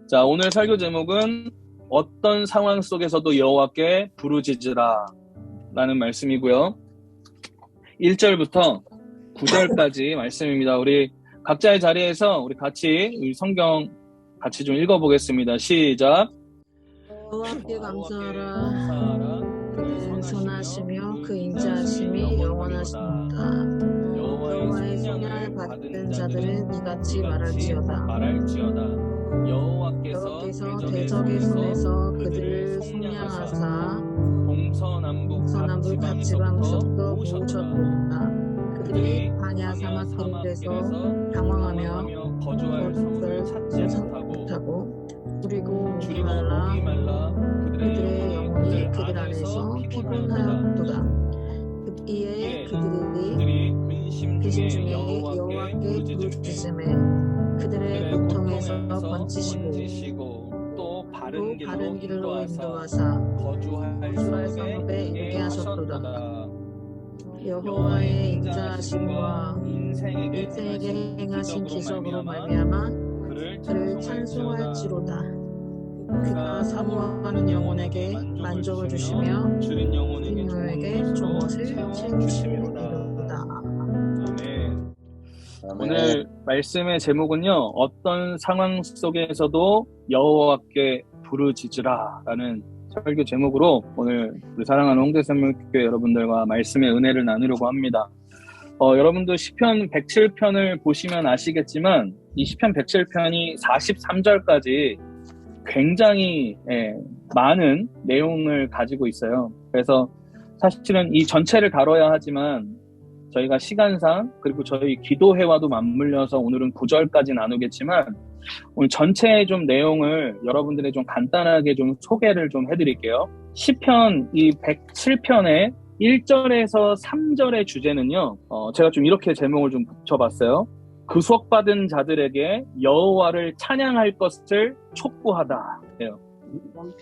자, 오늘 설교 제목은 어떤 상황 속에서도 여호와께 부르짖으라 라는 말씀이고요. 1절부터 9절까지 말씀입니다. 우리 각자의 자리에서 우리 같이 성경 같이 좀 읽어보겠습니다. 시작. 여호와께 감사하라. 그는 선하시며 그 인자하심이 영원하시도다. 여호와의 손을 받은 자들은 이같이 말할지어다. 여호와께서 대적의 손에서 그들을 속량하사 동서남북 각 지방에서부터 모으셨도다. 그들이 광야 사막 길에서 방황하며 거주할 성을 찾지 못하고 그리고 목이 말라 그들의 영혼이 그들 안에서 피곤하였도다. 이에 그들이 근심 중에 여호와께 부르짖음에 그들의 고통에서 번지시고 또 바른 길로 인도하사 거주할 성읍에 이르게 하셨도다. 여호와의 인자하심과 인생에게 행하신 기적으로 말미암아 그를 찬송할지로다. 그가 사모하는 영혼에게 만족을 주시며 빈노에게 조것을 채우시리로다. 아멘. 오늘 말씀의 제목은요, 어떤 상황 속에서도 여호와께 부르짖으라 라는 설교 제목으로 오늘 우리 사랑하는 홍대샘물교회 여러분들과 말씀의 은혜를 나누려고 합니다. 여러분도 시편 107편을 보시면 아시겠지만 이 시편 107편이 43절까지 굉장히 많은 내용을 가지고 있어요. 그래서 사실은 이 전체를 다뤄야 하지만 저희가 시간상 그리고 저희 기도회와도 맞물려서 오늘은 9절까지 나누겠지만 오늘 전체의 좀 내용을 여러분들의 좀 간단하게 좀 소개를 좀 해드릴게요. 시편 이 107편의 1절에서 3절의 주제는요, 제가 좀 이렇게 제목을 좀 붙여봤어요. 구속받은 자들에게 여호와를 찬양할 것을 촉구하다.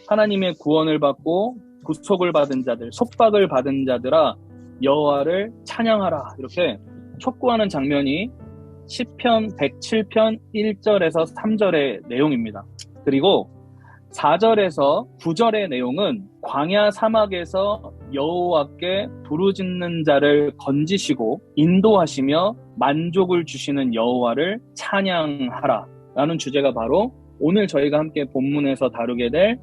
하나님의 구원을 받고 구속을 받은 자들, 속박을 받은 자들아 여호와를 찬양하라. 이렇게 촉구하는 장면이 시편 107편 1절에서 3절의 내용입니다. 그리고 4절에서 9절의 내용은 광야 사막에서 여호와께 부르짖는 자를 건지시고 인도하시며 만족을 주시는 여호와를 찬양하라 라는 주제가 바로 오늘 저희가 함께 본문에서 다루게 될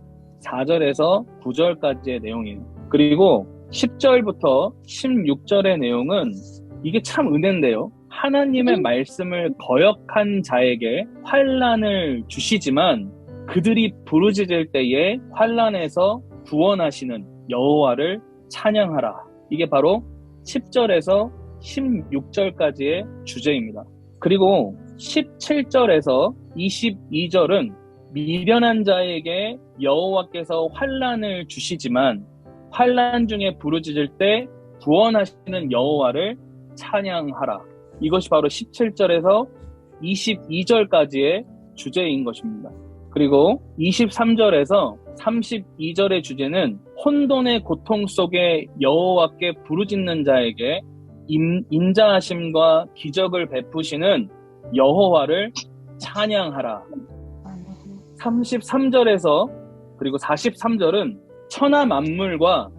4절에서 9절까지의 내용이에요. 그리고 10절부터 16절의 내용은 이게 참 은혜인데요. 하나님의 말씀을 거역한 자에게 환난을 주시지만 그들이 부르짖을 때에 환난에서 구원하시는 여호와를 찬양하라. 이게 바로 10절에서 16절까지의 주제입니다. 그리고 17절에서 22절은 미련한 자에게 여호와께서 환난을 주시지만 환난 중에 부르짖을 때 구원하시는 여호와를 찬양하라. 이것이 바로 17절에서 22절까지의 주제인 것입니다. 그리고 23절에서 32절의 주제는 혼돈의 고통 속에 여호와께 부르짖는 자에게 인자하심과 기적을 베푸시는 여호와를 찬양하라. 33절에서 그리고 43절은 천하 만물과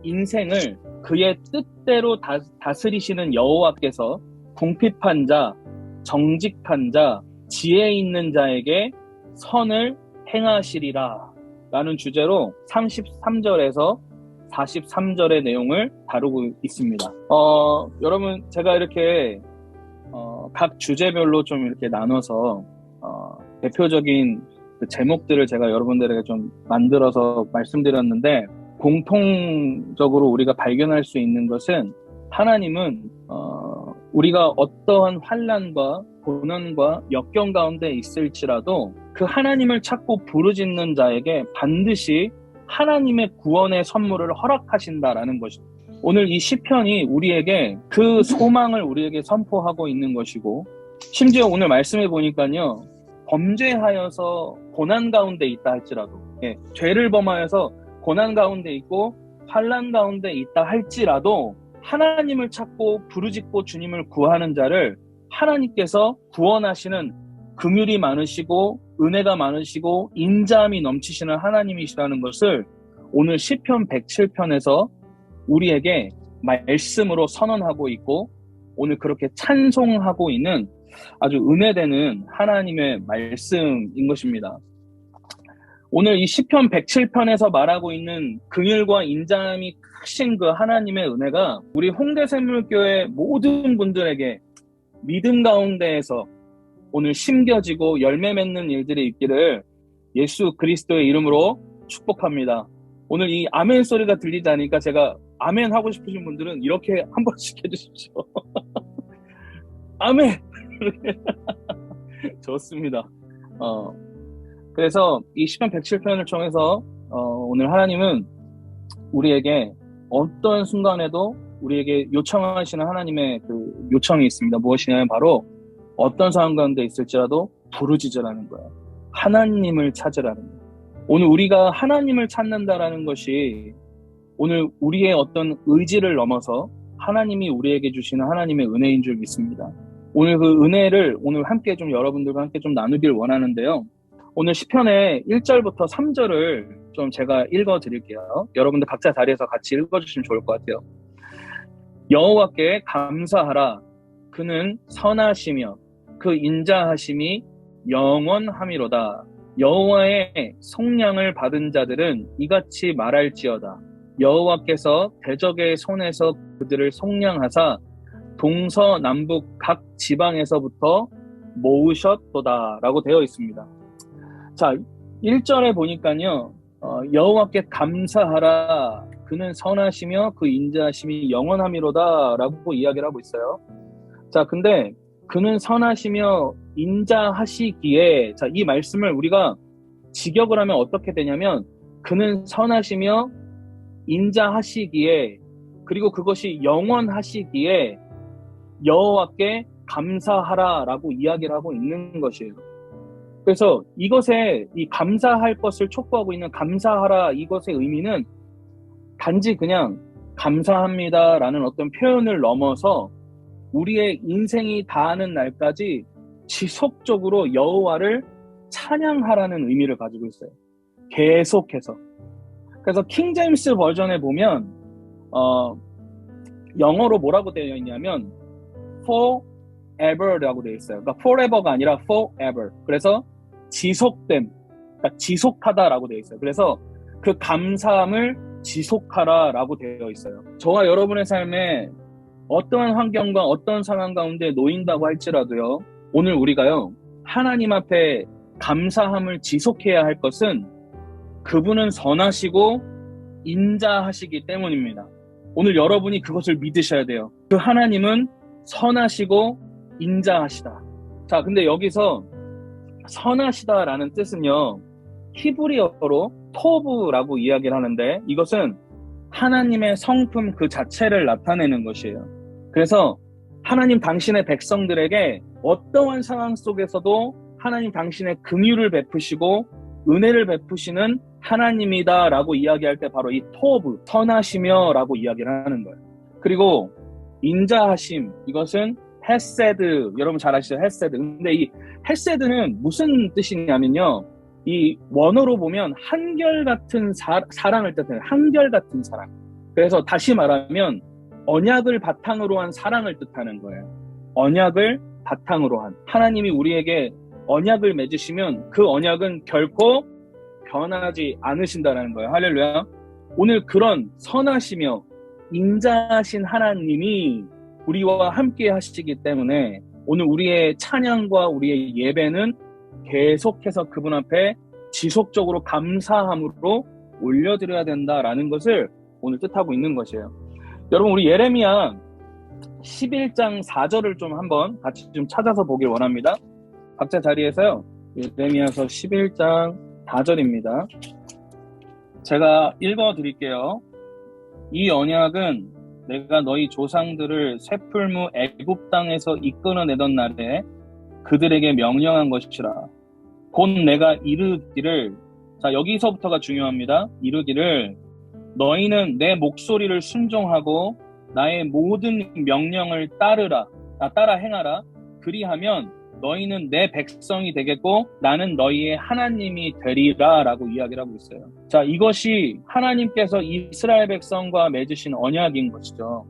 인생을 그의 뜻대로 다스리시는 여호와께서 궁핍한 자, 정직한 자, 지혜 있는 자에게 선을 행하시리라 라는 주제로 33절에서 43절의 내용을 다루고 있습니다. 여러분 제가 이렇게 각 주제별로 좀 이렇게 나눠서 대표적인 그 제목들을 제가 여러분들에게 좀 만들어서 말씀드렸는데 공통적으로 우리가 발견할 수 있는 것은 하나님은 우리가 어떠한 환난과 고난과 역경 가운데 있을지라도 그 하나님을 찾고 부르짖는 자에게 반드시 하나님의 구원의 선물을 허락하신다라는 것입니다. 오늘 이 시편이 우리에게 그 소망을 우리에게 선포하고 있는 것이고 심지어 오늘 말씀해 보니까요. 범죄하여서 고난 가운데 있다 할지라도 죄를 범하여서 고난 가운데 있고 환난 가운데 있다 할지라도 하나님을 찾고 부르짖고 주님을 구하는 자를 하나님께서 구원하시는 긍휼이 많으시고 은혜가 많으시고 인자함이 넘치시는 하나님이시라는 것을 오늘 시편 107편에서 우리에게 말씀으로 선언하고 있고 오늘 그렇게 찬송하고 있는 아주 은혜되는 하나님의 말씀인 것입니다. 오늘 이 시편 107편에서 말하고 있는 긍휼과 인자함이 크신 그 하나님의 은혜가 우리 홍대샘물교회 모든 분들에게 믿음 가운데에서 오늘 심겨지고 열매 맺는 일들이 있기를 예수 그리스도의 이름으로 축복합니다. 오늘 이 아멘 소리가 들리지 않으니까 제가 아멘 하고 싶으신 분들은 이렇게 한 번씩 해주십시오. 아멘! 좋습니다. 그래서 이 시편 107편을 통해서 오늘 하나님은 우리에게 어떤 순간에도 우리에게 요청하시는 하나님의 그 요청이 있습니다. 무엇이냐면 바로 어떤 상황 가운데 있을지라도 부르짖으라는 거예요. 하나님을 찾으라는 거예요. 오늘 우리가 하나님을 찾는다라는 것이 오늘 우리의 어떤 의지를 넘어서 하나님이 우리에게 주시는 하나님의 은혜인 줄 믿습니다. 오늘 그 은혜를 오늘 함께 좀 여러분들과 함께 좀 나누길 원하는데요. 오늘 시편의 1절부터 3절을 좀 제가 읽어 드릴게요. 여러분들 각자 자리에서 같이 읽어 주시면 좋을 것 같아요. 여호와께 감사하라. 그는 선하시며 그 인자하심이 영원함이로다. 여호와의 속량을 받은 자들은 이같이 말할지어다. 여호와께서 대적의 손에서 그들을 속량하사 동서남북 각 지방에서부터 모으셨도다 라고 되어 있습니다. 자, 1절에 보니까요, 여호와께 감사하라. 그는 선하시며 그 인자하심이 영원함이로다 라고 이야기를 하고 있어요. 자, 근데 그는 선하시며 인자하시기에, 자, 이 말씀을 우리가 직역을 하면 어떻게 되냐면, 그는 선하시며 인자하시기에, 그리고 그것이 영원하시기에 여호와께 감사하라 라고 이야기를 하고 있는 것이에요. 그래서 이것에 이 감사할 것을 촉구하고 있는 감사하라 이것의 의미는 단지 그냥 감사합니다 라는 어떤 표현을 넘어서 우리의 인생이 다하는 날까지 지속적으로 여호와를 찬양하라는 의미를 가지고 있어요. 계속해서. 그래서 킹 제임스 버전에 보면 영어로 뭐라고 되어 있냐면 forever라고 되어 있어요. 그러니까 forever가 아니라 forever. 그래서 지속됨, 그러니까 지속하다라고 되어 있어요. 그래서 그 감사함을 지속하라라고 되어 있어요. 저와 여러분의 삶에 어떠한 환경과 어떤 상황 가운데 놓인다고 할지라도요, 오늘 우리가요, 하나님 앞에 감사함을 지속해야 할 것은 그분은 선하시고 인자하시기 때문입니다. 오늘 여러분이 그것을 믿으셔야 돼요. 그 하나님은 선하시고 인자하시다. 자, 근데 여기서 선하시다라는 뜻은요, 히브리어로 토브라고 이야기를 하는데 이것은 하나님의 성품 그 자체를 나타내는 것이에요. 그래서 하나님 당신의 백성들에게 어떠한 상황 속에서도 하나님 당신의 긍휼을 베푸시고 은혜를 베푸시는 하나님이다 라고 이야기할 때 바로 이 토브, 선하시며 라고 이야기를 하는 거예요. 그리고 인자하심, 이것은 헤세드, 여러분 잘 아시죠? 헤세드. 근데 이 헤세드는 무슨 뜻이냐면요, 이 원어로 보면 한결같은 사랑을 뜻해요. 한결같은 사랑. 그래서 다시 말하면 언약을 바탕으로 한 사랑을 뜻하는 거예요. 언약을 바탕으로 한. 하나님이 우리에게 언약을 맺으시면 그 언약은 결코 변하지 않으신다는 거예요. 할렐루야. 오늘 그런 선하시며 인자하신 하나님이 우리와 함께 하시기 때문에 오늘 우리의 찬양과 우리의 예배는 계속해서 그분 앞에 지속적으로 감사함으로 올려드려야 된다라는 것을 오늘 뜻하고 있는 것이에요. 여러분, 우리 예레미야 11장 4절을 좀 한번 같이 좀 찾아서 보길 원합니다. 각자 자리에서요. 예레미야서 11장 4절입니다. 제가 읽어드릴게요. 이 언약은 내가 너희 조상들을 쇠풀무 애굽 땅에서 이끌어내던 날에 그들에게 명령한 것이라. 곧 내가 이르기를, 자, 여기서부터가 중요합니다. 이르기를, 너희는 내 목소리를 순종하고 나의 모든 명령을 따라 행하라. 그리하면 너희는 내 백성이 되겠고 나는 너희의 하나님이 되리라 라고 이야기를 하고 있어요. 자, 이것이 하나님께서 이스라엘 백성과 맺으신 언약인 것이죠.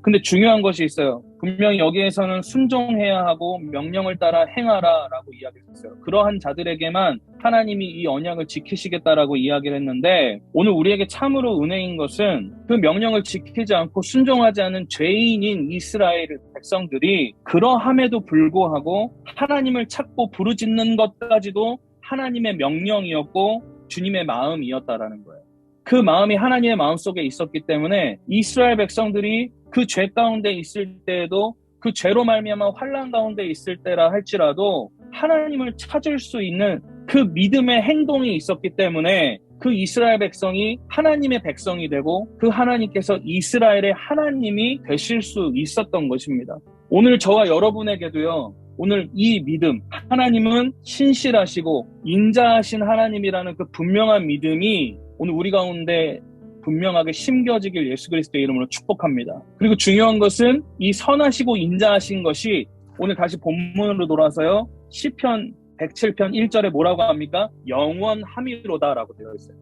근데 중요한 것이 있어요. 분명히 여기에서는 순종해야 하고 명령을 따라 행하라 라고 이야기를 했어요. 그러한 자들에게만 하나님이 이 언약을 지키시겠다라고 이야기를 했는데, 오늘 우리에게 참으로 은혜인 것은 그 명령을 지키지 않고 순종하지 않은 죄인인 이스라엘 백성들이 그러함에도 불구하고 하나님을 찾고 부르짖는 것까지도 하나님의 명령이었고 주님의 마음이었다라는 거예요. 그 마음이 하나님의 마음속에 있었기 때문에 이스라엘 백성들이 그 죄 가운데 있을 때에도, 그 죄로 말미암아 환난 가운데 있을 때라 할지라도 하나님을 찾을 수 있는 그 믿음의 행동이 있었기 때문에 그 이스라엘 백성이 하나님의 백성이 되고 그 하나님께서 이스라엘의 하나님이 되실 수 있었던 것입니다. 오늘 저와 여러분에게도요, 오늘 이 믿음, 하나님은 신실하시고 인자하신 하나님이라는 그 분명한 믿음이 오늘 우리 가운데 분명하게 심겨지길 예수 그리스도의 이름으로 축복합니다. 그리고 중요한 것은 이 선하시고 인자하신 것이 오늘 다시 본문으로 돌아서요, 시편 107편 1절에 뭐라고 합니까? 영원함이로다라고 되어 있어요.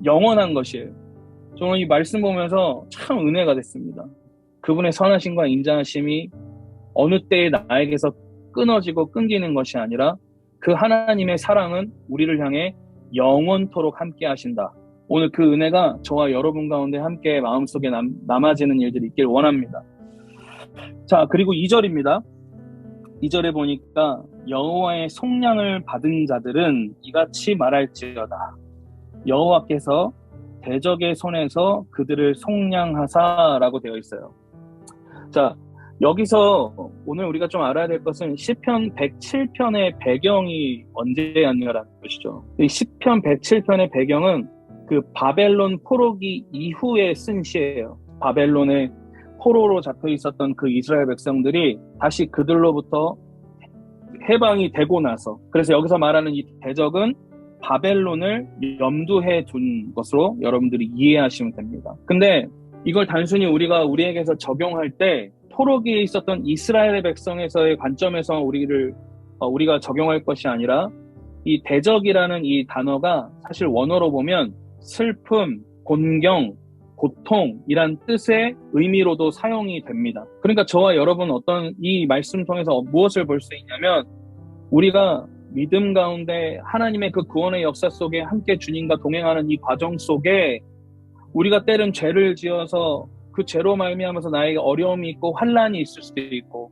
영원한 것이에요. 저는 이 말씀 보면서 참 은혜가 됐습니다. 그분의 선하심과 인자하심이 어느 때에 나에게서 끊어지고 끊기는 것이 아니라 그 하나님의 사랑은 우리를 향해 영원토록 함께 하신다. 오늘 그 은혜가 저와 여러분 가운데 함께 마음속에 남아지는 일들이 있길 원합니다. 자, 그리고 2절입니다. 2절에 보니까 여호와의 속량을 받은 자들은 이같이 말할지어다. 여호와께서 대적의 손에서 그들을 속량하사라고 되어 있어요. 자, 여기서 오늘 우리가 좀 알아야 될 것은 시편 107편의 배경이 언제였냐라는 것이죠. 이 시편 107편의 배경은 그 바벨론 포로기 이후에 쓴 시예요. 바벨론의 포로로 잡혀 있었던 그 이스라엘 백성들이 다시 그들로부터 해방이 되고 나서, 그래서 여기서 말하는 이 대적은 바벨론을 염두해 둔 것으로 여러분들이 이해하시면 됩니다. 근데 이걸 단순히 우리에게서 적용할 때 포로기에 있었던 이스라엘 백성에서의 관점에서 우리가 적용할 것이 아니라, 이 대적이라는 이 단어가 사실 원어로 보면 슬픔, 곤경, 고통이란 뜻의 의미로도 사용이 됩니다. 그러니까 저와 여러분 이 말씀 통해서 무엇을 볼 수 있냐면, 우리가 믿음 가운데 하나님의 그 구원의 역사 속에 함께 주님과 동행하는 이 과정 속에 우리가 때론 죄를 지어서 그 죄로 말미암아서 나에게 어려움이 있고 환난이 있을 수도 있고,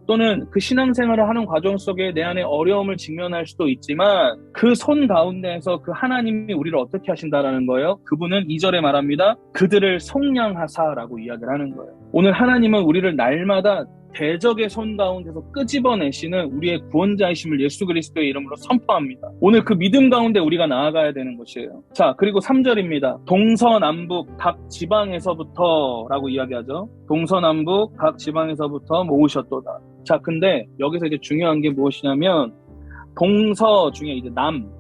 또는 그 신앙생활을 하는 과정 속에 내 안에 어려움을 직면할 수도 있지만 그 손 가운데에서 그 하나님이 우리를 어떻게 하신다라는 거예요. 그분은 2절에 말합니다. 그들을 속량하사라고 이야기를 하는 거예요. 오늘 하나님은 우리를 날마다 대적의 손 가운데서 끄집어내시는 우리의 구원자이심을 예수 그리스도의 이름으로 선포합니다. 오늘 그 믿음 가운데 우리가 나아가야 되는 것이에요. 자, 그리고 3절입니다. 동서남북 각 지방에서부터 라고 이야기하죠. 동서남북 각 지방에서부터 모으셨도다. 자, 근데 여기서 이제 중요한 게 무엇이냐면, 동서 중에 이제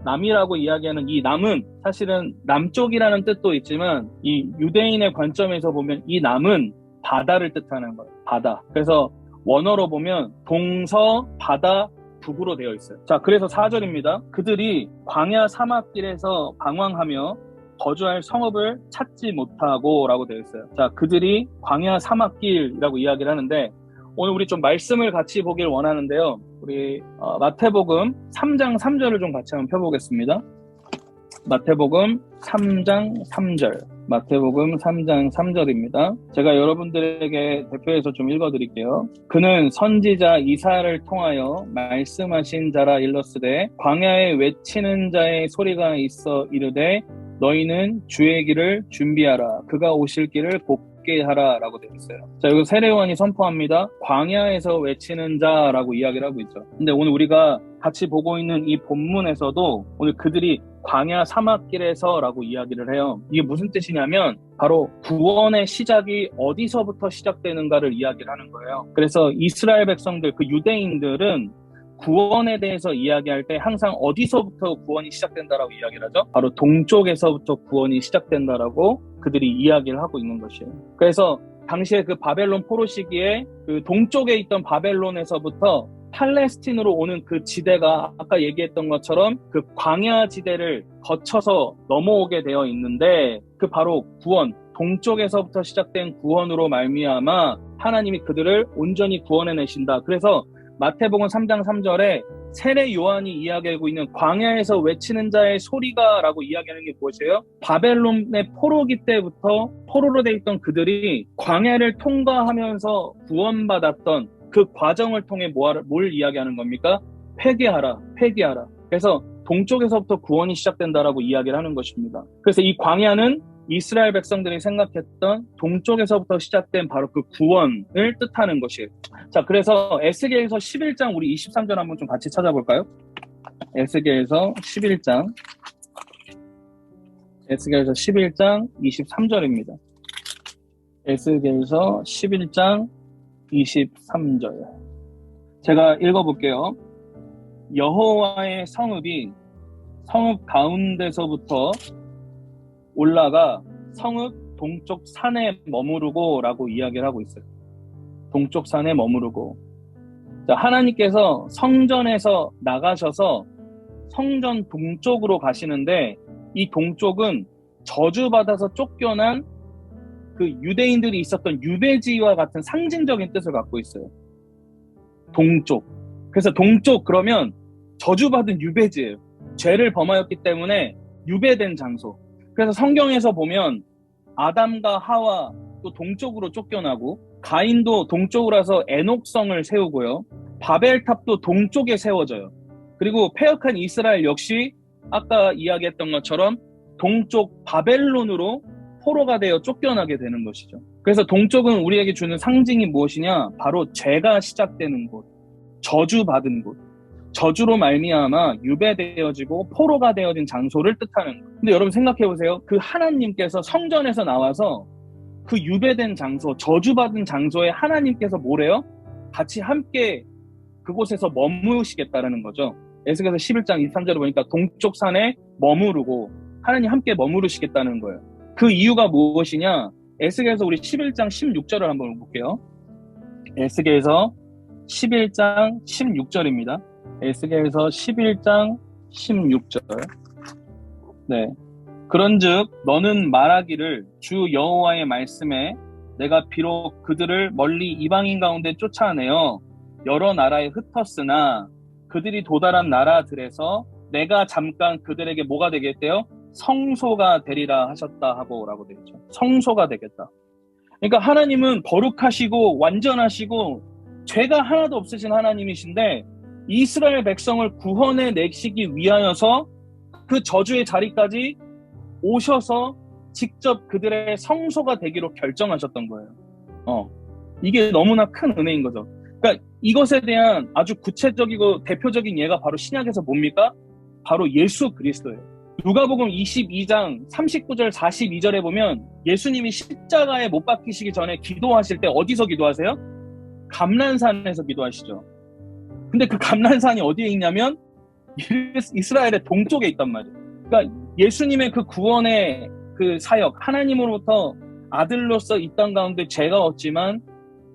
남이라고 이야기하는 이 남은 사실은 남쪽이라는 뜻도 있지만, 이 유대인의 관점에서 보면 이 남은 바다를 뜻하는 거예요. 바다. 그래서 원어로 보면 동서 바다 북으로 되어 있어요. 자, 그래서 4절입니다. 그들이 광야 사막길에서 방황하며 거주할 성읍을 찾지 못하고 라고 되어 있어요. 자, 그들이 광야 사막길이라고 이야기를 하는데, 오늘 우리 좀 말씀을 같이 보길 원하는데요. 우리 마태복음 3장 3절을 좀 같이 한번 펴보겠습니다. 마태복음 3장 3절. 마태복음 3장 3절입니다. 제가 여러분들에게 대표해서 좀 읽어드릴게요. 그는 선지자 이사야를 통하여 말씀하신 자라 일렀으되, 광야에 외치는 자의 소리가 있어 이르되 너희는 주의 길을 준비하라. 그가 오실 길을 곱게 하라 라고 되어 있어요. 자, 여기서 세례요한이 선포합니다. 광야에서 외치는 자라고 이야기를 하고 있죠. 근데 오늘 우리가 같이 보고 있는 이 본문에서도 오늘 그들이 광야 사막길에서라고 이야기를 해요. 이게 무슨 뜻이냐면 바로 구원의 시작이 어디서부터 시작되는가를 이야기를 하는 거예요. 그래서 이스라엘 백성들, 그 유대인들은 구원에 대해서 이야기할 때 항상 어디서부터 구원이 시작된다라고 이야기를 하죠? 바로 동쪽에서부터 구원이 시작된다라고 그들이 이야기를 하고 있는 것이에요. 그래서 당시에 그 바벨론 포로 시기에 그 동쪽에 있던 바벨론에서부터 팔레스틴으로 오는 그 지대가 아까 얘기했던 것처럼 그 광야 지대를 거쳐서 넘어오게 되어 있는데 그 바로 구원, 동쪽에서부터 시작된 구원으로 말미암아 하나님이 그들을 온전히 구원해내신다. 그래서 마태복음 3장 3절에 세례 요한이 이야기하고 있는 광야에서 외치는 자의 소리가 라고 이야기하는 게 무엇이에요? 바벨론의 포로기 때부터 포로로 돼 있던 그들이 광야를 통과하면서 구원받았던 그 과정을 통해 뭘 이야기하는 겁니까? 회개하라, 회개하라. 그래서 동쪽에서부터 구원이 시작된다라고 이야기를 하는 것입니다. 그래서 이 광야는 이스라엘 백성들이 생각했던 동쪽에서부터 시작된 바로 그 구원을 뜻하는 것이에요. 자, 그래서 에스겔서 11장 우리 23절 한번 좀 같이 찾아볼까요? 에스겔서 11장 23절입니다. 에스겔서 11장 23절. 제가 읽어볼게요. 여호와의 성읍이 성읍 가운데서부터 올라가 성읍 동쪽 산에 머무르고 라고 이야기를 하고 있어요. 동쪽 산에 머무르고. 자, 하나님께서 성전에서 나가셔서 성전 동쪽으로 가시는데 이 동쪽은 저주받아서 쫓겨난 그 유대인들이 있었던 유배지와 같은 상징적인 뜻을 갖고 있어요. 동쪽. 그래서 동쪽 그러면 저주받은 유배지예요. 죄를 범하였기 때문에 유배된 장소. 그래서 성경에서 보면 아담과 하와 또 동쪽으로 쫓겨나고 가인도 동쪽으로 와서 에녹성을 세우고요. 바벨탑도 동쪽에 세워져요. 그리고 패역한 이스라엘 역시 아까 이야기했던 것처럼 동쪽 바벨론으로 포로가 되어 쫓겨나게 되는 것이죠. 그래서 동쪽은 우리에게 주는 상징이 무엇이냐? 바로 죄가 시작되는 곳, 저주받은 곳. 저주로 말미암아 유배되어지고 포로가 되어진 장소를 뜻하는 거예요. 근데 여러분 생각해보세요. 그 하나님께서 성전에서 나와서 그 유배된 장소, 저주받은 장소에 하나님께서 뭐래요? 같이 함께 그곳에서 머무시겠다라는 거죠. 에스겔서 11장 23절을 보니까 동쪽 산에 머무르고 하나님 함께 머무르시겠다는 거예요. 그 이유가 무엇이냐? 에스겔서 우리 11장 16절을 한번 볼게요. 에스겔서 11장 16절입니다. 에스겔서 11장 16절. 네. 그런즉 너는 말하기를 주 여호와의 말씀에 내가 비록 그들을 멀리 이방인 가운데 쫓아내어 여러 나라에 흩었으나 그들이 도달한 나라들에서 내가 잠깐 그들에게 뭐가 되겠대요? 성소가 되리라 하셨다 하고 라고 되어 있죠. 성소가 되겠다. 그러니까 하나님은 거룩하시고 완전하시고 죄가 하나도 없으신 하나님이신데 이스라엘 백성을 구원해 내시기 위하여서 그 저주의 자리까지 오셔서 직접 그들의 성소가 되기로 결정하셨던 거예요. 이게 너무나 큰 은혜인 거죠. 그러니까 이것에 대한 아주 구체적이고 대표적인 예가 바로 신약에서 뭡니까? 바로 예수 그리스도예요. 누가복음 22장 39절 42절에 보면 예수님이 십자가에 못 박히시기 전에 기도하실 때 어디서 기도하세요? 감난산에서 기도하시죠. 근데 그 감난산이 어디에 있냐면 이스라엘의 동쪽에 있단 말이에요. 그러니까 예수님의 그 구원의 그 사역, 하나님으로부터 아들로서 이 땅 가운데 죄가 없지만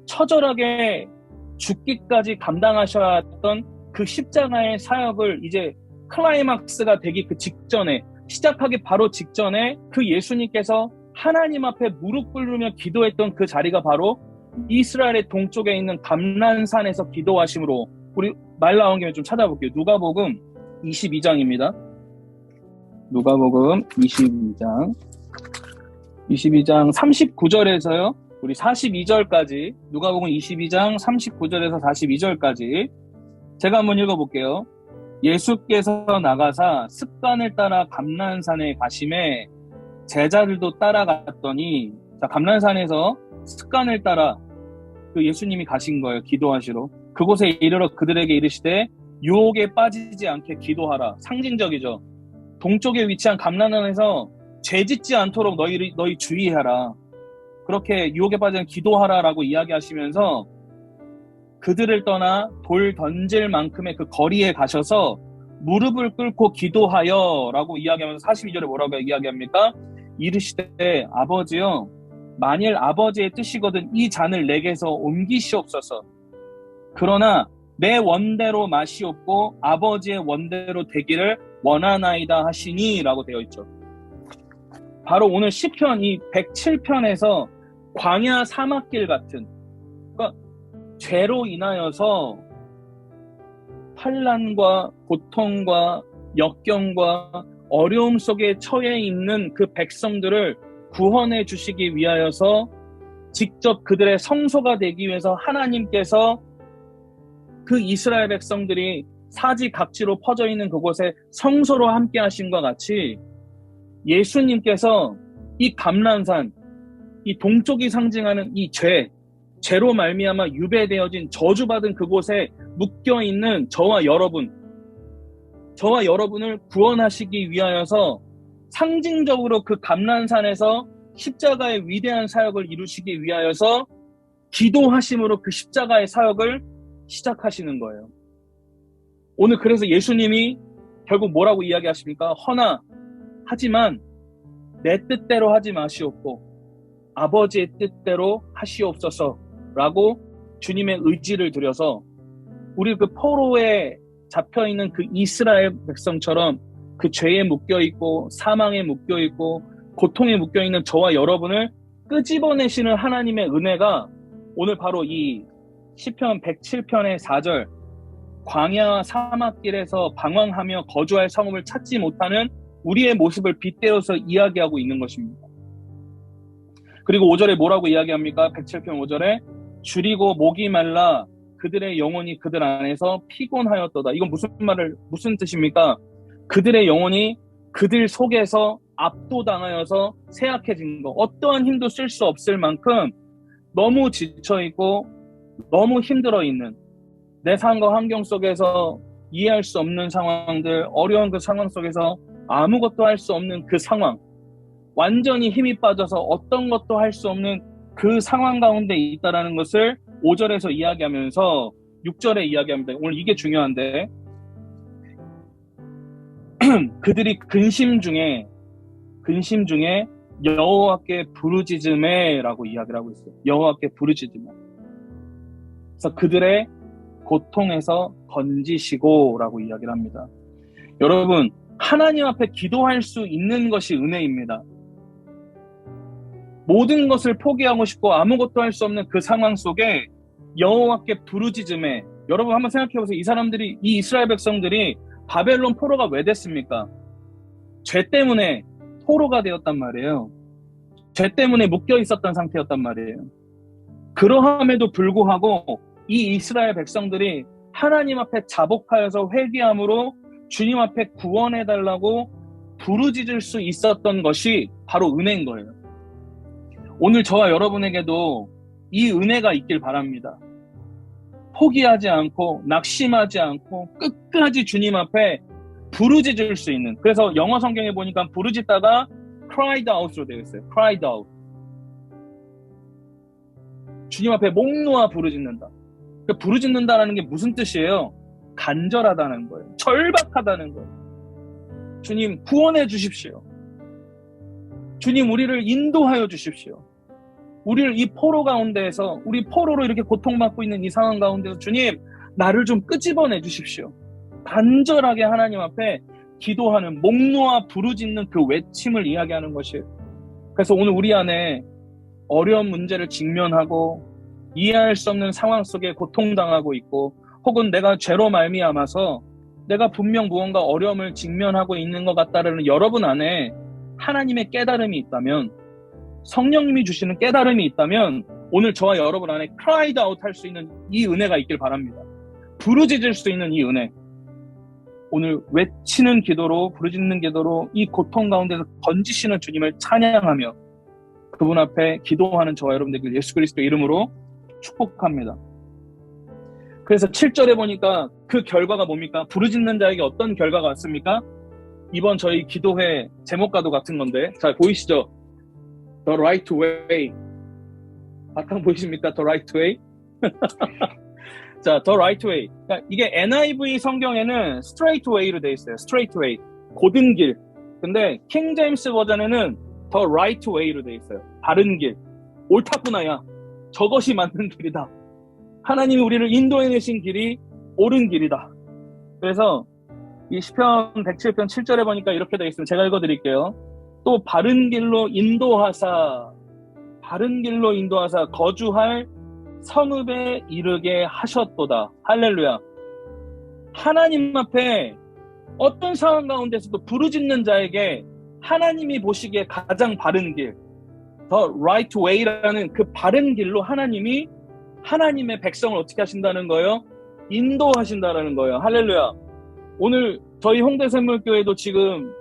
처절하게 죽기까지 감당하셔야 했던 그 십자가의 사역을 이제 클라이막스가 되기 그 직전에, 시작하기 바로 직전에 그 예수님께서 하나님 앞에 무릎 꿇으며 기도했던 그 자리가 바로 이스라엘의 동쪽에 있는 감난산에서 기도하심으로, 우리 말 나온 김에 좀 찾아볼게요. 누가복음 22장입니다. 누가복음 22장 39절에서요. 우리 42절까지, 누가복음 22장 39절에서 42절까지 제가 한번 읽어볼게요. 예수께서 나가사 습관을 따라 감난산에 가심에 제자들도 따라갔더니, 자, 감난산에서 습관을 따라 그 예수님이 가신 거예요. 기도하시러. 그곳에 이르러 그들에게 이르시되 유혹에 빠지지 않게 기도하라. 상징적이죠. 동쪽에 위치한 감난산에서 죄 짓지 않도록 너희 주의하라. 그렇게 유혹에 빠지지 않게 기도하라라고 이야기하시면서 그들을 떠나 돌 던질 만큼의 그 거리에 가셔서 무릎을 꿇고 기도하여 라고 이야기하면서 42절에 뭐라고 이야기합니까? 이르시되 아버지여, 만일 아버지의 뜻이거든 이 잔을 내게서 옮기시옵소서. 그러나 내 원대로 마시옵고 아버지의 원대로 되기를 원하나이다 하시니 라고 되어 있죠. 바로 오늘 시편 이 107편에서 광야 사막길 같은, 그러니까 죄로 인하여서 환난과 고통과 역경과 어려움 속에 처해 있는 그 백성들을 구원해 주시기 위하여서 직접 그들의 성소가 되기 위해서 하나님께서 그 이스라엘 백성들이 사지각지로 퍼져 있는 그곳에 성소로 함께 하신 것 같이 예수님께서 이 감람산, 이 동쪽이 상징하는 이 죄로 말미암아 유배되어진 저주받은 그곳에 묶여있는 저와 여러분을 구원하시기 위하여서 상징적으로 그 감람산에서 십자가의 위대한 사역을 이루시기 위하여서 기도하심으로 그 십자가의 사역을 시작하시는 거예요. 오늘 그래서 예수님이 결국 뭐라고 이야기하십니까? 허나 하지만 내 뜻대로 하지 마시옵고 아버지의 뜻대로 하시옵소서라고 주님의 의지를 드려서 우리 그 포로에 잡혀있는 그 이스라엘 백성처럼 그 죄에 묶여있고 사망에 묶여있고 고통에 묶여있는 저와 여러분을 끄집어내시는 하나님의 은혜가 오늘 바로 이 시편 107편의 4절 광야와 사막길에서 방황하며 거주할 성읍을 찾지 못하는 우리의 모습을 빗대어서 이야기하고 있는 것입니다. 그리고 5절에 뭐라고 이야기합니까? 107편 5절에 줄이고 목이 말라 그들의 영혼이 그들 안에서 피곤하였도다. 이건 무슨 뜻입니까? 그들의 영혼이 그들 속에서 압도당하여서 쇠약해진 거, 어떠한 힘도 쓸 수 없을 만큼 너무 지쳐있고 너무 힘들어 있는 내 삶과 환경 속에서 이해할 수 없는 상황들, 어려운 그 상황 속에서 아무것도 할 수 없는 그 상황, 완전히 힘이 빠져서 어떤 것도 할 수 없는 그 상황 가운데 있다라는 것을 5절에서 이야기하면서 6절에 이야기합니다. 오늘 이게 중요한데 그들이 근심 중에 여호와께 부르짖음에 라고 이야기를 하고 있어요. 여호와께 부르짖음에. 그래서 그들의 고통에서 건지시고 라고 이야기를 합니다. 여러분, 하나님 앞에 기도할 수 있는 것이 은혜입니다. 모든 것을 포기하고 싶고 아무것도 할 수 없는 그 상황 속에 여호와께 부르짖음에, 여러분 한번 생각해보세요. 이 이스라엘 백성들이 바벨론 포로가 왜 됐습니까? 죄 때문에 포로가 되었단 말이에요. 죄 때문에 묶여 있었던 상태였단 말이에요. 그러함에도 불구하고 이 이스라엘 백성들이 하나님 앞에 자복하여서 회개함으로 주님 앞에 구원해달라고 부르짖을 수 있었던 것이 바로 은혜인 거예요. 오늘 저와 여러분에게도 이 은혜가 있길 바랍니다. 포기하지 않고 낙심하지 않고 끝까지 주님 앞에 부르짖을 수 있는, 그래서 영어 성경에 보니까 부르짖다가 cried out로 되어 있어요. cried out. 주님 앞에 목 놓아 부르짖는다. 그 부르짖는다라는 게 무슨 뜻이에요? 간절하다는 거예요. 절박하다는 거예요. 주님 구원해 주십시오. 주님 우리를 인도하여 주십시오. 우리를 이 포로 가운데에서, 우리 포로로 이렇게 고통받고 있는 이 상황 가운데서 주님 나를 좀 끄집어내 주십시오. 간절하게 하나님 앞에 기도하는, 목 놓아 부르짖는 그 외침을 이야기하는 것이에요. 그래서 오늘 우리 안에 어려운 문제를 직면하고 이해할 수 없는 상황 속에 고통당하고 있고, 혹은 내가 죄로 말미암아서 내가 분명 무언가 어려움을 직면하고 있는 것 같다는 여러분 안에 하나님의 깨달음이 있다면, 성령님이 주시는 깨달음이 있다면 오늘 저와 여러분 안에 cried out 할 수 있는 이 은혜가 있길 바랍니다. 부르짖을 수 있는 이 은혜, 오늘 외치는 기도로, 부르짖는 기도로 이 고통 가운데서 건지시는 주님을 찬양하며 그분 앞에 기도하는 저와 여러분들 예수 그리스도 이름으로 축복합니다. 그래서 7절에 보니까 그 결과가 뭡니까? 부르짖는 자에게 어떤 결과가 왔습니까? 이번 저희 기도회 제목과도 같은 건데, 잘 보이시죠? The right way. 바탕 보이십니까? The right way. 자, The right way. 그러니까 이게 NIV 성경에는 straight way로 되어 있어요. straight way. 고든 길. 근데 킹 제임스 버전에는 The right way로 되어 있어요. 바른 길. 옳다구나, 야. 저것이 맞는 길이다. 하나님이 우리를 인도해내신 길이 옳은 길이다. 그래서 이 시편 107편 7절에 보니까 이렇게 되어 있습니다. 제가 읽어드릴게요. 또 바른 길로 인도하사 거주할 성읍에 이르게 하셨도다. 할렐루야. 하나님 앞에 어떤 상황 가운데서도 부르짖는 자에게 하나님이 보시기에 가장 바른 길, The right way라는 그 바른 길로 하나님이 하나님의 백성을 어떻게 하신다는 거예요? 인도하신다는 거예요. 할렐루야. 오늘 저희 홍대샘물교회도 지금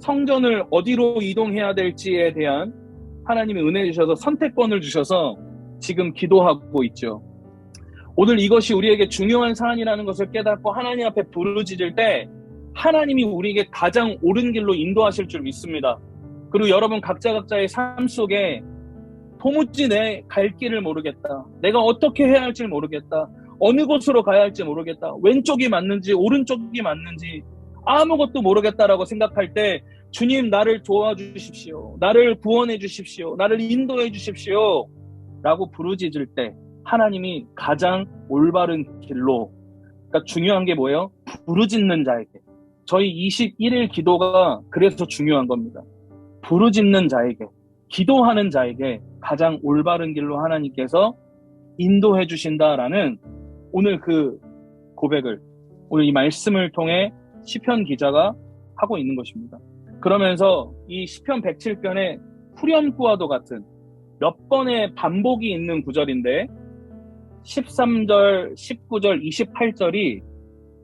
성전을 어디로 이동해야 될지에 대한 하나님이 은혜 주셔서 선택권을 주셔서 지금 기도하고 있죠. 오늘 이것이 우리에게 중요한 사안이라는 것을 깨닫고 하나님 앞에 부르짖을 때 하나님이 우리에게 가장 옳은 길로 인도하실 줄 믿습니다. 그리고 여러분 각자의 삶 속에 도무지 내 갈 길을 모르겠다. 내가 어떻게 해야 할지 모르겠다. 어느 곳으로 가야 할지 모르겠다. 왼쪽이 맞는지 오른쪽이 맞는지 아무것도 모르겠다라고 생각할 때 주님 나를 도와주십시오. 나를 구원해 주십시오. 나를 인도해 주십시오. 라고 부르짖을 때 하나님이 가장 올바른 길로, 그러니까 중요한 게 뭐예요? 부르짖는 자에게. 저희 21일 기도가 그래서 중요한 겁니다. 부르짖는 자에게, 기도하는 자에게 가장 올바른 길로 하나님께서 인도해 주신다라는 오늘 그 고백을, 오늘 이 말씀을 통해 시편 기자가 하고 있는 것입니다. 그러면서 이 시편 107편의 후렴구와도 같은 몇 번의 반복이 있는 구절인데 13절, 19절, 28절이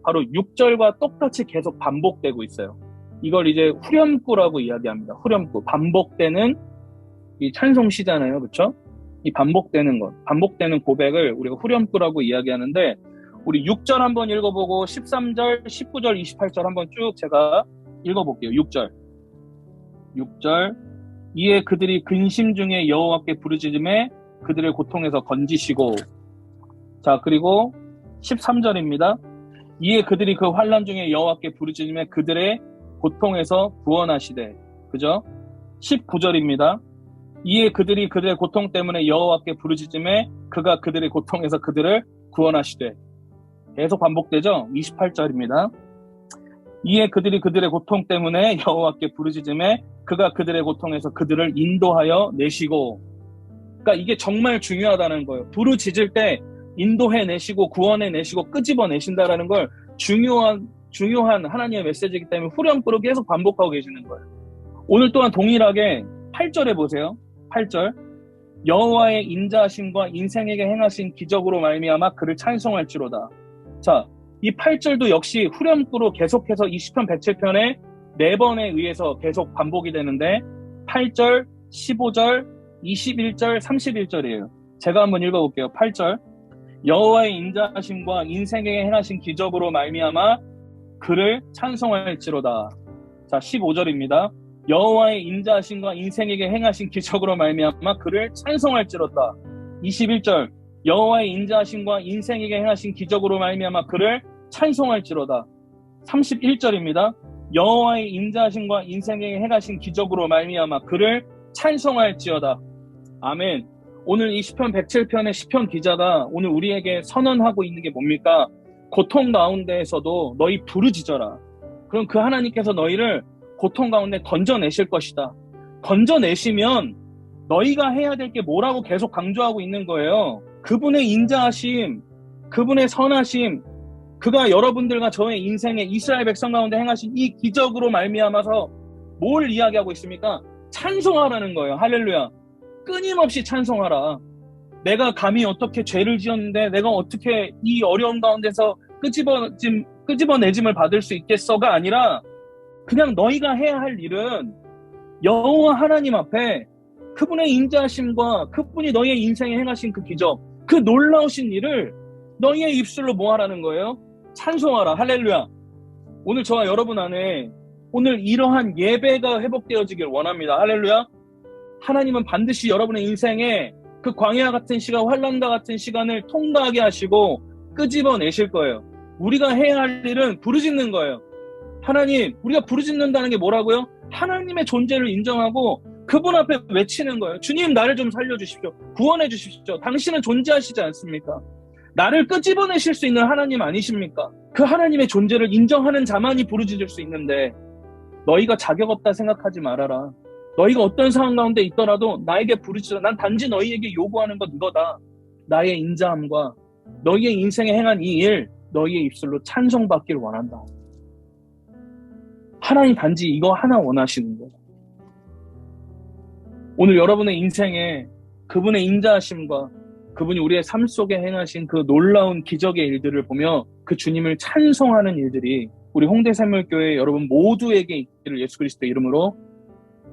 바로 6절과 똑같이 계속 반복되고 있어요. 이걸 이제 후렴구라고 이야기합니다. 후렴구. 반복되는 이 찬송시잖아요. 그렇죠? 이 반복되는 것, 반복되는 고백을 우리가 후렴구라고 이야기하는데 우리 6절 한번 읽어보고 13절, 19절, 28절 한번 쭉 제가 읽어볼게요. 6절. 이에 그들이 근심 중에 여호와께 부르짖음에 그들의 고통에서 건지시고. 자, 그리고 13절입니다. 이에 그들이 그 환난 중에 여호와께 부르짖음에 그들의 고통에서 구원하시되. 그죠? 19절입니다. 이에 그들이 그들의 고통 때문에 여호와께 부르짖음에 그가 그들의 고통에서 그들을 구원하시되. 계속 반복되죠? 28절입니다. 이에 그들이 그들의 고통 때문에 여호와께 부르짖음에 그가 그들의 고통에서 그들을 인도하여 내시고. 그러니까 이게 정말 중요하다는 거예요. 부르짖을 때 인도해 내시고 구원해 내시고 끄집어 내신다라는 걸 중요한 하나님의 메시지이기 때문에 후렴구로 계속 반복하고 계시는 거예요. 오늘 또한 동일하게 8절에 보세요. 8절. 여호와의 인자하심과 인생에게 행하신 기적으로 말미암아 그를 찬송할지로다. 자, 이 8절도 역시 후렴구로 계속해서 이 시편 107편에 4번에 의해서 계속 반복이 되는데 8절, 15절, 21절, 31절이에요. 제가 한번 읽어볼게요. 8절. 여호와의 인자하심과 인생에게 행하신 기적으로 말미암아 그를 찬송할지로다. 자, 15절입니다. 여호와의 인자하심과 인생에게 행하신 기적으로 말미암아 그를 찬송할지로다. 21절. 여호와의 인자하심과 인생에게 행하신 기적으로 말미암아 그를 찬송할지로다. 31절입니다. 여호와의 인자하심과 인생에게 행하신 기적으로 말미암아 그를 찬송할지어다. 아멘. 오늘 이 시편 107편의 시편 기자가 오늘 우리에게 선언하고 있는 게 뭡니까? 고통 가운데에서도 너희 부르짖어라. 그럼 그 하나님께서 너희를 고통 가운데 건져내실 것이다. 건져내시면 너희가 해야 될 게 뭐라고 계속 강조하고 있는 거예요. 그분의 인자하심, 그분의 선하심, 그가 여러분들과 저의 인생에 이스라엘 백성 가운데 행하신 이 기적으로 말미암아서 뭘 이야기하고 있습니까? 찬송하라는 거예요. 할렐루야. 끊임없이 찬송하라. 내가 감히 어떻게 죄를 지었는데 내가 어떻게 이 어려움 가운데서 끄집어내짐을 받을 수 있겠어가 아니라 그냥 너희가 해야 할 일은 여호와 하나님 앞에 그분의 인자하심과 그분이 너희의 인생에 행하신 그 기적, 그 놀라우신 일을 너희의 입술로 뭐 하라는 거예요? 찬송하라. 할렐루야. 오늘 저와 여러분 안에 오늘 이러한 예배가 회복되어지길 원합니다. 할렐루야. 하나님은 반드시 여러분의 인생에 그 광야 같은 시간, 환난과 같은 시간을 통과하게 하시고 끄집어내실 거예요. 우리가 해야 할 일은 부르짖는 거예요. 하나님, 우리가 부르짖는다는 게 뭐라고요? 하나님의 존재를 인정하고 그분 앞에 외치는 거예요. 주님, 나를 좀 살려주십시오. 구원해 주십시오. 당신은 존재하시지 않습니까? 나를 끄집어내실 수 있는 하나님 아니십니까? 그 하나님의 존재를 인정하는 자만이 부르짖을 수 있는데 너희가 자격 없다 생각하지 말아라. 너희가 어떤 상황 가운데 있더라도 나에게 부르짖어. 난 단지 너희에게 요구하는 건 이거다. 나의 인자함과 너희의 인생에 행한 이 일, 너희의 입술로 찬송받기를 원한다. 하나님 단지 이거 하나 원하시는 거예요. 오늘 여러분의 인생에 그분의 인자하심과 그분이 우리의 삶 속에 행하신 그 놀라운 기적의 일들을 보며 그 주님을 찬송하는 일들이 우리 홍대샘물교회 여러분 모두에게 있기를 예수 그리스도의 이름으로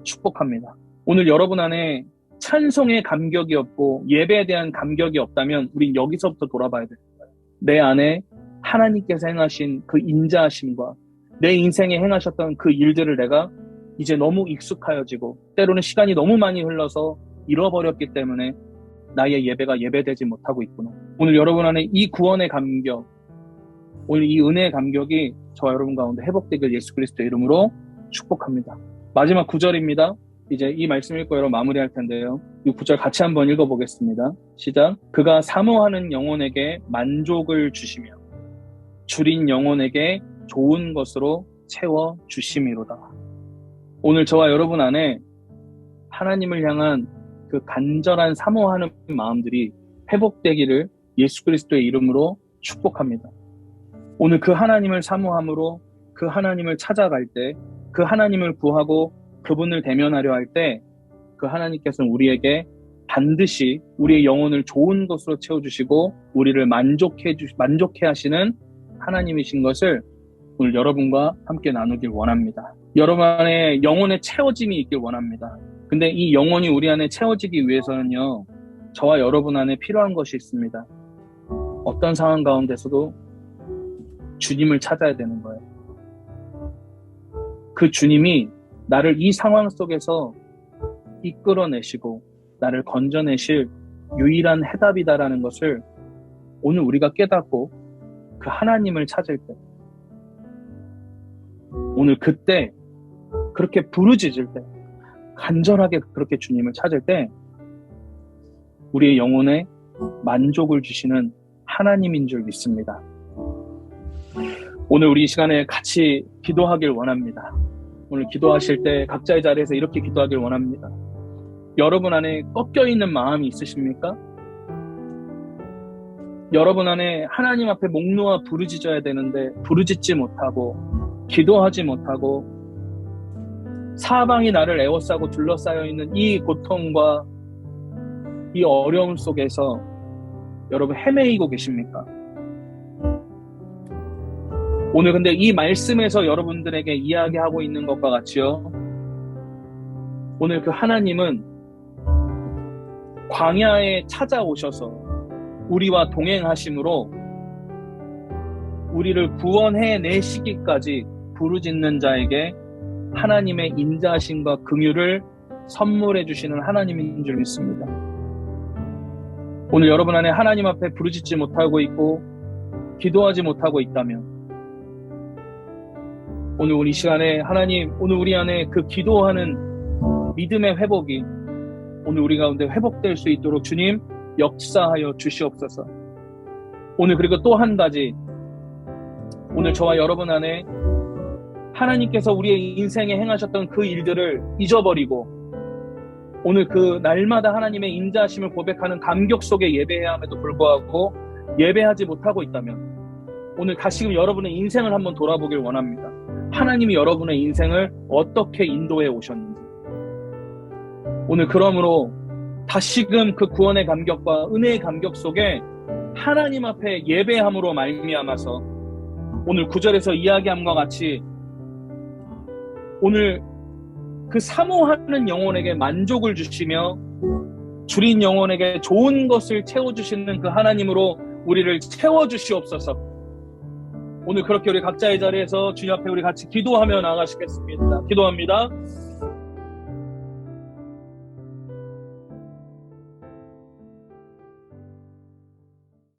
축복합니다. 오늘 여러분 안에 찬송의 감격이 없고 예배에 대한 감격이 없다면 우린 여기서부터 돌아봐야 됩니다. 내 안에 하나님께서 행하신 그 인자하심과 내 인생에 행하셨던 그 일들을 내가 이제 너무 익숙하여지고 때로는 시간이 너무 많이 흘러서 잃어버렸기 때문에 나의 예배가 예배되지 못하고 있구나. 오늘 여러분 안에 이 구원의 감격, 오늘 이 은혜의 감격이 저와 여러분 가운데 회복되길 예수 그리스도의 이름으로 축복합니다. 마지막 9절입니다. 이제 이 말씀 읽고 여러분 마무리할 텐데요. 이 9절 같이 한번 읽어보겠습니다. 시작. 그가 사모하는 영혼에게 만족을 주시며 줄인 영혼에게 좋은 것으로 채워주심이로다. 오늘 저와 여러분 안에 하나님을 향한 그 간절한 사모하는 마음들이 회복되기를 예수 그리스도의 이름으로 축복합니다. 오늘 그 하나님을 사모함으로 그 하나님을 찾아갈 때, 그 하나님을 구하고 그분을 대면하려 할 때 그 하나님께서는 우리에게 반드시 우리의 영혼을 좋은 것으로 채워주시고 우리를 만족해 하시는 하나님이신 것을 오늘 여러분과 함께 나누길 원합니다. 여러분 안에 영혼의 채워짐이 있길 원합니다. 근데 이 영혼이 우리 안에 채워지기 위해서는요, 저와 여러분 안에 필요한 것이 있습니다. 어떤 상황 가운데서도 주님을 찾아야 되는 거예요. 그 주님이 나를 이 상황 속에서 이끌어내시고 나를 건져내실 유일한 해답이다라는 것을 오늘 우리가 깨닫고 그 하나님을 찾을 때, 오늘 그때 그렇게 부르짖을 때, 간절하게 그렇게 주님을 찾을 때 우리의 영혼에 만족을 주시는 하나님인 줄 믿습니다. 오늘 우리 이 시간에 같이 기도하길 원합니다. 오늘 기도하실 때 각자의 자리에서 이렇게 기도하길 원합니다. 여러분 안에 꺾여있는 마음이 있으십니까? 여러분 안에 하나님 앞에 목 놓아 부르짖어야 되는데 부르짖지 못하고 기도하지 못하고 사방이 나를 에워싸고 둘러싸여 있는 이 고통과 이 어려움 속에서 여러분 헤매이고 계십니까? 오늘 근데 이 말씀에서 여러분들에게 이야기하고 있는 것과 같이요, 오늘 그 하나님은 광야에 찾아오셔서 우리와 동행하심으로 우리를 구원해 내시기까지 부르짖는 자에게 하나님의 인자하심과 긍휼을 선물해 주시는 하나님인 줄 믿습니다. 오늘 여러분 안에 하나님 앞에 부르짖지 못하고 있고 기도하지 못하고 있다면 오늘 우리 시간에 하나님, 오늘 우리 안에 그 기도하는 믿음의 회복이 오늘 우리 가운데 회복될 수 있도록 주님 역사하여 주시옵소서. 오늘 그리고 또 한 가지, 오늘 저와 여러분 안에 하나님께서 우리의 인생에 행하셨던 그 일들을 잊어버리고 오늘 그 날마다 하나님의 인자하심을 고백하는 감격 속에 예배해야 함에도 불구하고 예배하지 못하고 있다면 오늘 다시금 여러분의 인생을 한번 돌아보길 원합니다. 하나님이 여러분의 인생을 어떻게 인도해 오셨는지. 오늘 그러므로 다시금 그 구원의 감격과 은혜의 감격 속에 하나님 앞에 예배함으로 말미암아서 오늘 9절에서 이야기함과 같이 오늘 그 사모하는 영혼에게 만족을 주시며 줄인 영혼에게 좋은 것을 채워주시는 그 하나님으로 우리를 채워주시옵소서. 오늘 그렇게 우리 각자의 자리에서 주님 앞에 우리 같이 기도하며 나아가시겠습니다. 기도합니다.